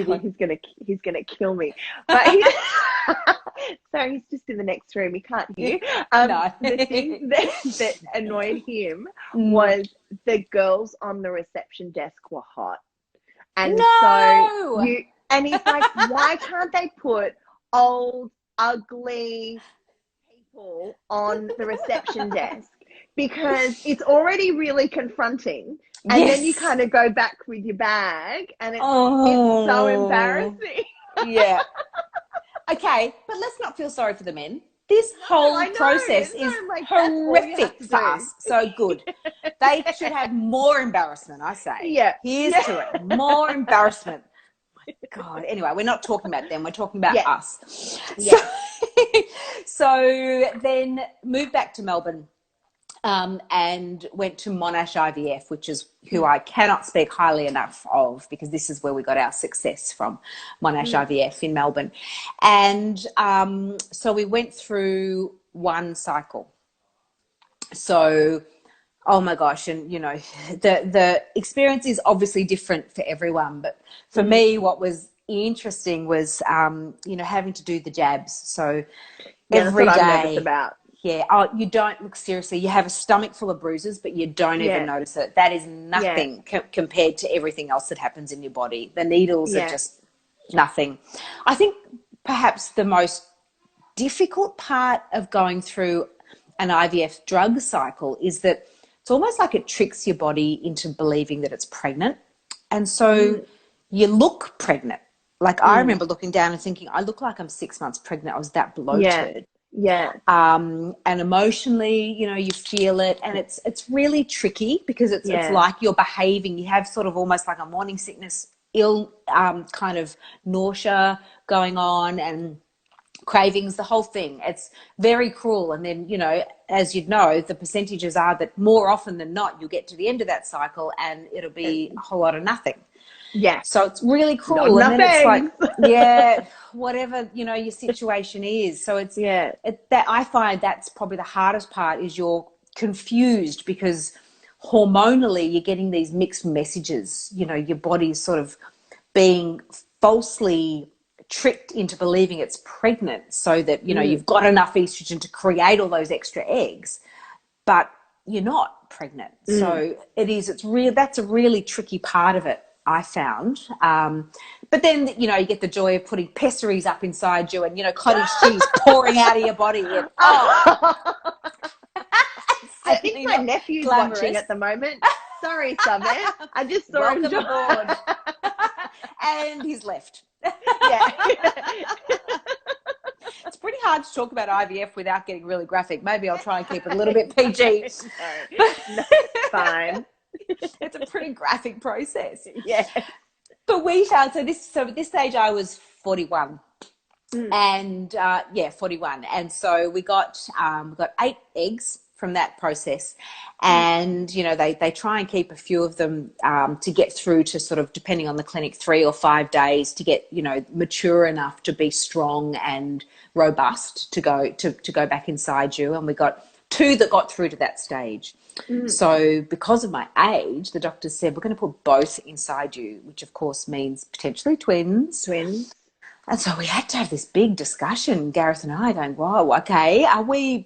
He's gonna kill me. But sorry, he's just in the next room. He can't hear. No. The thing that annoyed him was the girls on the reception desk were hot, and he's like, why can't they put old, ugly people on the reception desk? Because it's already really confronting, and then you kind of go back with your bag, and it's so embarrassing. Yeah. Okay, but let's not feel sorry for the men. This whole process is horrific for us. So good. They should have more embarrassment, I say. Yeah. Here's to it. More embarrassment. God. Anyway, we're not talking about them. We're talking about us. Yeah. So then moved back to Melbourne. And went to Monash IVF, which is who I cannot speak highly enough of, because this is where we got our success from, Monash IVF in Melbourne. And so we went through one cycle. So Oh my gosh. And, you know, the experience is obviously different for everyone. But for me, what was interesting was, you know, having to do the jabs. So every that's what day. I'm nervous about. Yeah. Oh, you don't look seriously. You have a stomach full of bruises, but you don't even notice it. That is nothing compared to everything else that happens in your body. The needles are just nothing. I think perhaps the most difficult part of going through an IVF drug cycle is that it's almost like it tricks your body into believing that it's pregnant. And so you look pregnant. Like I remember looking down and thinking, I look like I'm 6 months pregnant. I was that bloated. And emotionally, you know, you feel it, and it's really tricky because it's like you're behaving. You have sort of almost like a morning sickness, kind of nausea going on, and cravings, the whole thing. It's very cruel. And then, you know, as you'd know, the percentages are that more often than not, you'll get to the end of that cycle and it'll be a whole lot of nothing. Yeah. So it's really cruel. And then it's like, whatever, you know, your situation is. So it's that I find that's probably the hardest part is you're confused because hormonally you're getting these mixed messages. You know, your body's sort of being falsely tricked into believing it's pregnant so that, you know, you've got enough estrogen to create all those extra eggs, but you're not pregnant. So that's a really tricky part of it, I found. But then, you know, you get the joy of putting pessaries up inside you and, you know, cottage cheese pouring out of your body. And, I think my nephew's watching at the moment. Sorry, Samet. I just saw him aboard. And he's left. It's pretty hard to talk about IVF without getting really graphic. Maybe I'll try and keep it a little bit PG. No, it's fine. It's a pretty graphic process. Yeah. But we found, so at this stage I was 41. And 41. And so we got 8 eggs from that process. And, you know, they try and keep a few of them to get through to sort of, depending on the clinic, 3 or 5 days to get, you know, mature enough to be strong and robust to go back inside you. And we got 2 that got through to that stage. So because of my age, the doctors said, we're going to put both inside you, which of course means potentially twins. And so we had to have this big discussion, Gareth and I, going, whoa, okay, are we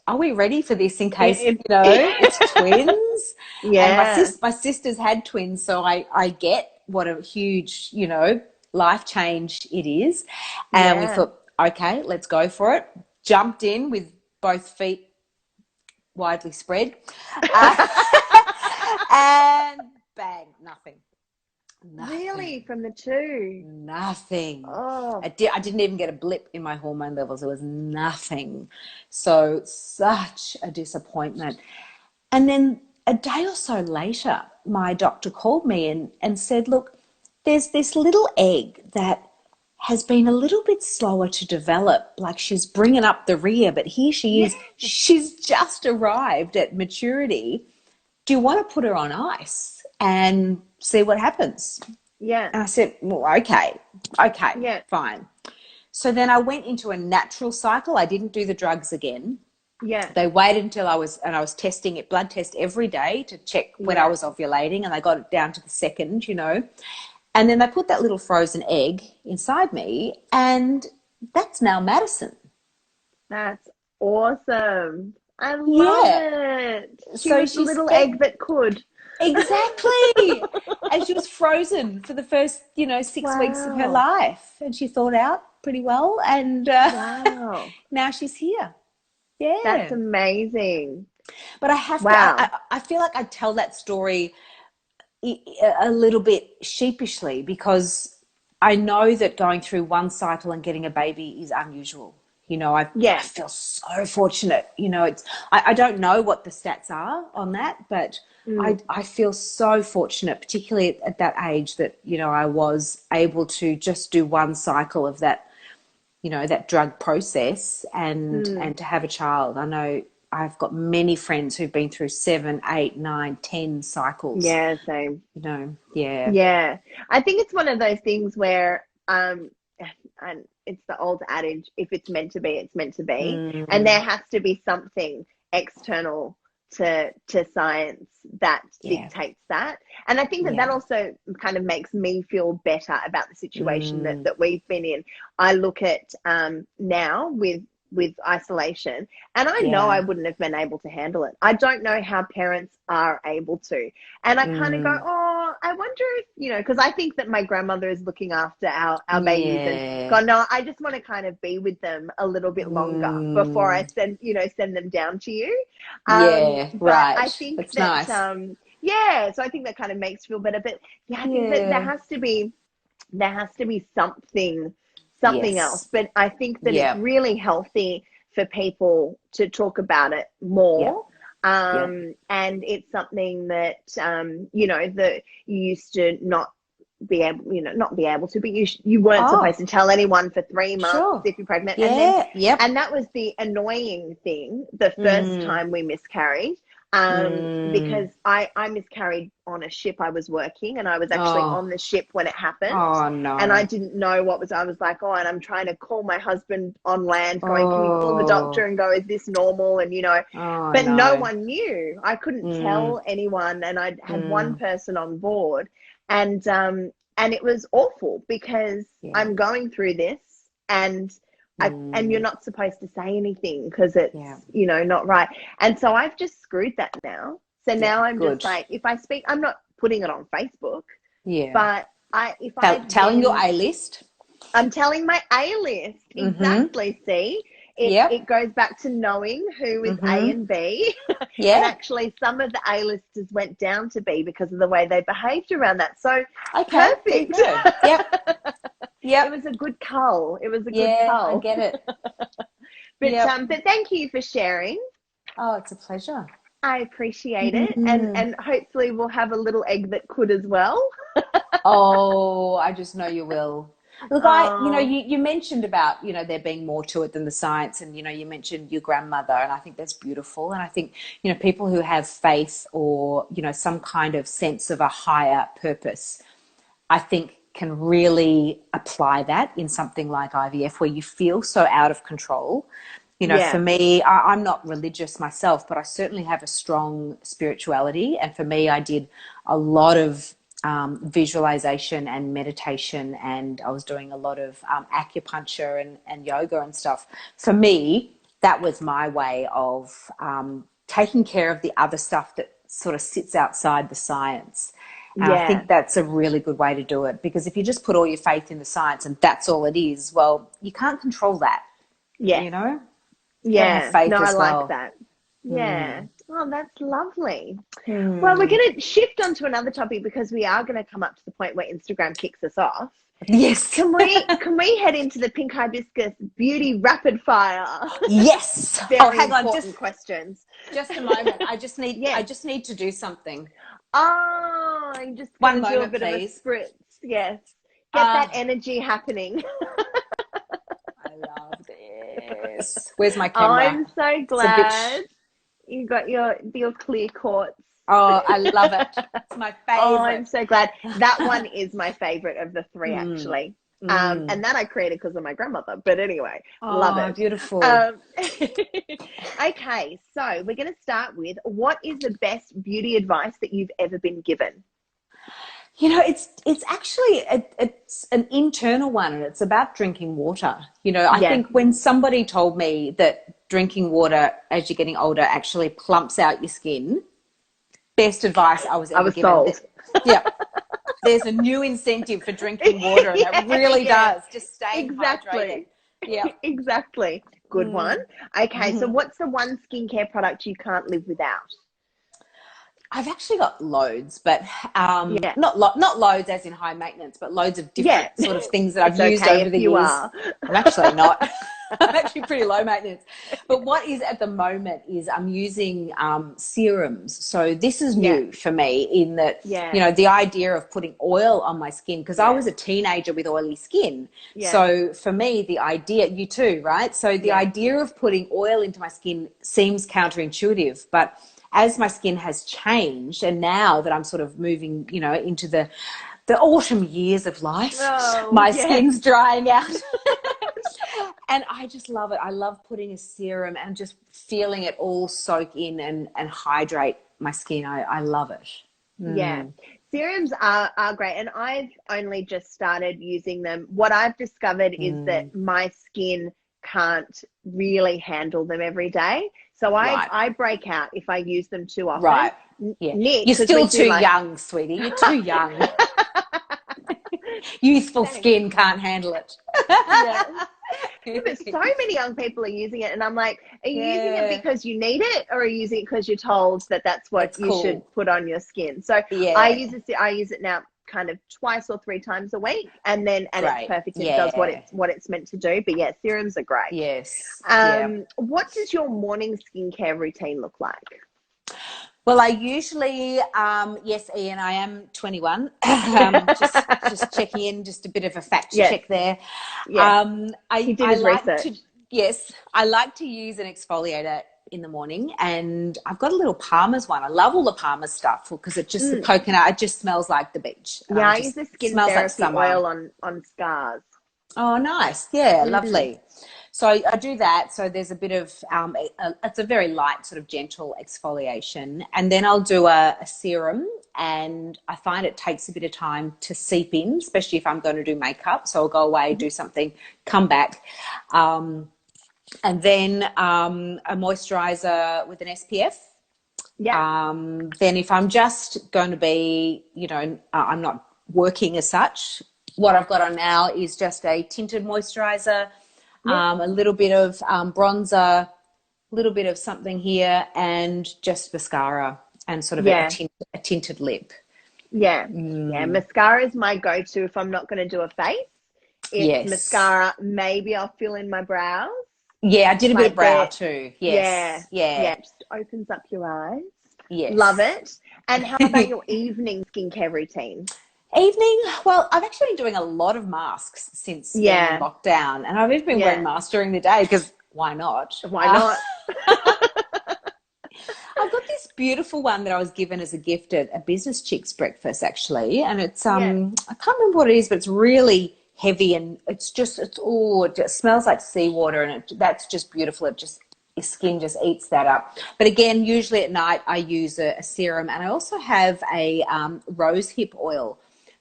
ready for this in case, you know, it's twins? And my sisters had twins, so I get what a huge, you know, life change it is. And we thought, okay, let's go for it. Jumped in with both feet widely spread. And bang, nothing. Really? From the 2? Nothing. Oh. I didn't even get a blip in my hormone levels. There was nothing. So such a disappointment. And then a day or so later, my doctor called me and said, look, there's this little egg that has been a little bit slower to develop. Like she's bringing up the rear, but here she is. She's just arrived at maturity. Do you want to put her on ice and see what happens? Yeah. And I said, well, okay, fine. So then I went into a natural cycle. I didn't do the drugs again. Yeah. They waited until I was testing it, blood test every day to check when I was ovulating, and I got it down to the second, you know. And then they put that little frozen egg inside me, and that's now Madison. That's awesome. I love it. She was the little egg that could. Exactly. And she was frozen for the first, you know, 6 weeks of her life. And she thawed out pretty well. And now she's here. Yeah. That's amazing. But I have to, I feel like I tell that story a little bit sheepishly because I know that going through one cycle and getting a baby is unusual. You know, I feel so fortunate. You know, I don't know what the stats are on that, but I feel so fortunate, particularly at that age that, you know, I was able to just do one cycle of that, you know, that drug process and to have a child. I know I've got many friends who've been through 7, 8, 9, 10 cycles. Yeah, same. You know, yeah. Yeah. I think it's one of those things where, and it's the old adage, if it's meant to be, it's meant to be. And there has to be something external to science that dictates that. And I think that that also kind of makes me feel better about the situation that we've been in. I look at now with isolation, and I know I wouldn't have been able to handle it. I don't know how parents are able to. And I kind of go, oh, I wonder if, you know, because I think that my grandmother is looking after our babies and go, no, I just want to kind of be with them a little bit longer before I send them down to you. Right. I think that's that, nice. so I think that kind of makes you feel better. But I think that there has to be something else. But I think that it's really healthy for people to talk about it more. And it's something that, you know, that you used to not be able to, but you weren't supposed to tell anyone for 3 months if you're pregnant. And that was the annoying thing the first time we miscarried. Because I miscarried on a ship I was working, and I was actually on the ship when it happened. Oh, no. And I didn't know I was like, and I'm trying to call my husband on land going, can you call the doctor and go, is this normal? And, you know, but no one knew. I couldn't tell anyone. And I had one person on board, and it was awful because I'm going through this, and and you're not supposed to say anything because it's, you know, not right. And so I've just screwed that now. So now I'm just like, if I speak, I'm not putting it on Facebook. But telling your A-list. I'm telling my A-list. Exactly. See, it goes back to knowing who is A and B. And actually some of the A-listers went down to B because of the way they behaved around that. So perfect. It was a good cull. It was a good cull. I get it. But thank you for sharing. Oh, it's a pleasure. I appreciate it. And hopefully we'll have a little egg that could as well. Oh, I just know you will. Look, you know, you mentioned about, you know, there being more to it than the science, and, you know, you mentioned your grandmother, and I think that's beautiful. And I think, you know, people who have faith or, you know, some kind of sense of a higher purpose, I think can really apply that in something like IVF where you feel so out of control. You know, for me, I'm not religious myself, but I certainly have a strong spirituality. And for me, I did a lot of visualization and meditation, and I was doing a lot of acupuncture and yoga and stuff. For me, that was my way of taking care of the other stuff that sort of sits outside the science. And I think that's a really good way to do it, because if you just put all your faith in the science and that's all it is, well, you can't control that. You know? Yeah. Faith no, as I well. like that. Yeah. Oh, that's lovely. Well, we're going to shift on to another topic because we are going to come up to the point where Instagram kicks us off. Yes. Can we head into the Pink Hibiscus beauty rapid fire? Yes. Very hang on, important questions. Just a moment. I just need to do something. Oh, you just one do moment, a bit please. of a spritz. Yes. Get that energy happening. I love this. Where's my camera? I'm so glad you got your clear quartz. Oh, I love it. It's my favorite. Oh, I'm so glad. That one is my favorite of the three, actually. And that I created because of my grandmother. But anyway, love it. Beautiful. Okay, so we're going to start with, what is the best beauty advice that you've ever been given? You know, it's actually it's an internal one, and it's about drinking water. You know, I think when somebody told me that drinking water as you're getting older actually plumps out your skin, best advice I was ever given. Sold. There's a new incentive for drinking water, and it really does. Just stay hydrated. Yeah, exactly. Good one. Okay, so what's the one skincare product you can't live without? I've actually got loads, but not loads as in high maintenance, but loads of different sort of things that I've used over the years. I'm actually not. I'm actually pretty low maintenance. But what is at the moment is I'm using serums. So this is new for me in that, you know, the idea of putting oil on my skin, because I was a teenager with oily skin. So for me, the idea, you too, right? So the idea of putting oil into my skin seems counterintuitive, but as my skin has changed, and now that I'm sort of moving, you know, into the the autumn years of life. Oh, My yes. skin's drying out. And I just love it. I love putting a serum and just feeling it all soak in and hydrate my skin. I love it. Yeah. Serums are great, and I've only just started using them. What I've discovered is that my skin can't really handle them every day. So I break out if I use them too often. Right. Yeah. Nick, you're still too young, sweetie. You're too young. Youthful skin can't handle it. Yeah. But so many young people are using it, and I'm like, are you using it because you need it, or are you using it because you're told that that's what you should put on your skin? So I use it now kind of 2 or 3 times a week, and it's perfect. It does what it's meant to do. But yeah, serums are great. Yes. What does your morning skincare routine look like? Well, I usually, yes, Ian, I am 21. Just checking in, just a bit of a fact check there. Yeah. He did his research. I like to use an exfoliator in the morning, and I've got a little Palmer's one. I love all the Palmer's stuff because it just, the coconut, it just smells like the beach. Yeah, I use the skin therapy oil on scars. Oh, nice. Yeah, lovely. So I do that. So there's a bit of, it's a very light sort of gentle exfoliation. And then I'll do a serum, and I find it takes a bit of time to seep in, especially if I'm going to do makeup. So I'll go away, do something, come back. And then a moisturizer with an SPF. Yeah. Then if I'm just going to be, I'm not working as such, what I've got on now is just a tinted moisturizer, a little bit of bronzer, a little bit of something here, and just mascara and sort of a tinted lip. Yeah. Yeah. Mascara is my go-to if I'm not going to do a face. It's mascara. Maybe I'll fill in my brows. Yeah, I did a bit of brow too. Yes. Yeah. Just opens up your eyes. Yes. Love it. And how about your evening skincare routine? Evening, well, I've actually been doing a lot of masks since being in lockdown, and I've even been wearing masks during the day because why not? Why not? I've got this beautiful one that I was given as a gift at a Business Chicks breakfast, actually, and it's I can't remember what it is, but it's really heavy, and it just smells like seawater, and that's just beautiful. Your skin just eats that up. But again, usually at night I use a serum, and I also have a rose hip oil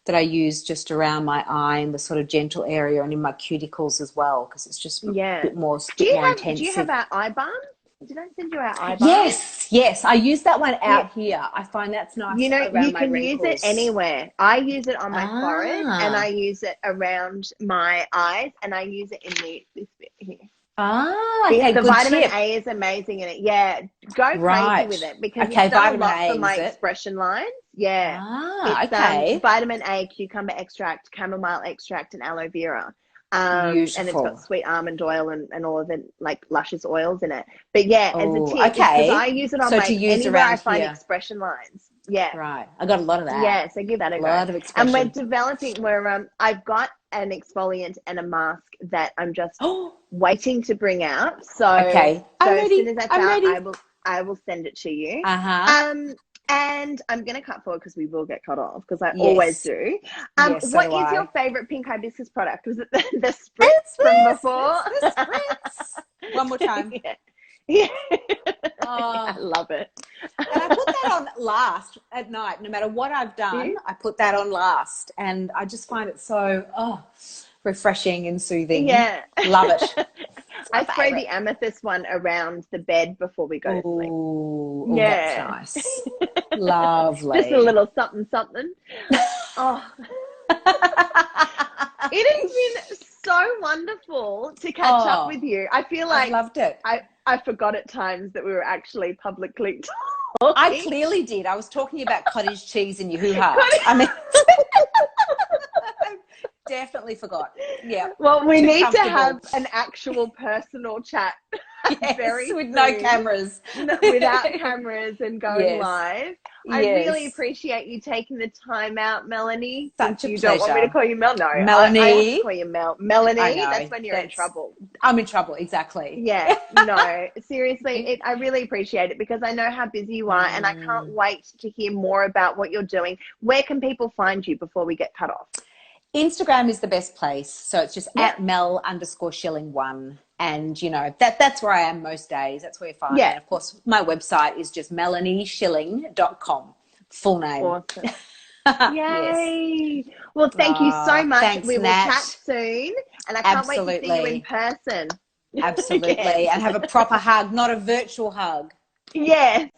that I use just around my eye and the sort of gentle area and in my cuticles as well, because it's just a bit more intense. Do you have our eye balm? Did I send you our eye balm? Yes. I use that one out here. I find that's nice. You can use it anywhere. I use it on my forehead, and I use it around my eyes, and I use it in this bit here. The vitamin A is amazing in it. Yeah, go crazy with it because it's done a lot for my expression lines. Yeah. It's vitamin A, cucumber extract, chamomile extract, and aloe vera. And it's got sweet almond oil and all of the like luscious oils in it. But yeah, as a tip, because I use it on anywhere I find expression lines. Yeah. Right. I got a lot of that. Yeah, so give that a go. A lot of expression. And we're developing I've got an exfoliant and a mask that I'm just waiting to bring out. So, as soon as that's out, I will send it to you. And I'm going to cut forward because we will get cut off because I always do. What is your favourite Pink Hibiscus product? Was it the spritz from before? The spritz. One more time. Yeah. I love it. And I put that on last at night. No matter what I've done, I put that on last. And I just find it so refreshing and soothing. Yeah. Love it. I spray the amethyst one around the bed before we go to sleep. Ooh, that's nice. Lovely. Just a little something, something. Oh. It has been so wonderful to catch up with you. I feel like I loved it. I forgot at times that we were actually publicly talking. I clearly did. I was talking about cottage cheese and your hoo-ha. I mean, definitely forgot. Yeah. Well, we Too need to comfortable. have an actual personal chat. Yes, very with soon, no cameras. without cameras and going Yes. live. I Yes. really appreciate you taking the time out, Melanie. Such Since a you don't want me pleasure. to call you Mel, no, Melanie. I have to call you Melanie. I know. That's when you're in trouble. I'm in trouble, exactly. Yeah, no, seriously, I really appreciate it because I know how busy you are, and I can't wait to hear more about what you're doing. Where can people find you before we get cut off? Instagram is the best place. So it's just at Mel_Schilling1. And, you know, that's where I am most days. That's where you find me. And, of course, my website is just melanieschilling.com. Full name. Awesome. Yay. Yes. Well, thank you so much. Thanks, we will Nat. chat soon. And I can't wait to see you in person. Absolutely. And have a proper hug, not a virtual hug. Yes.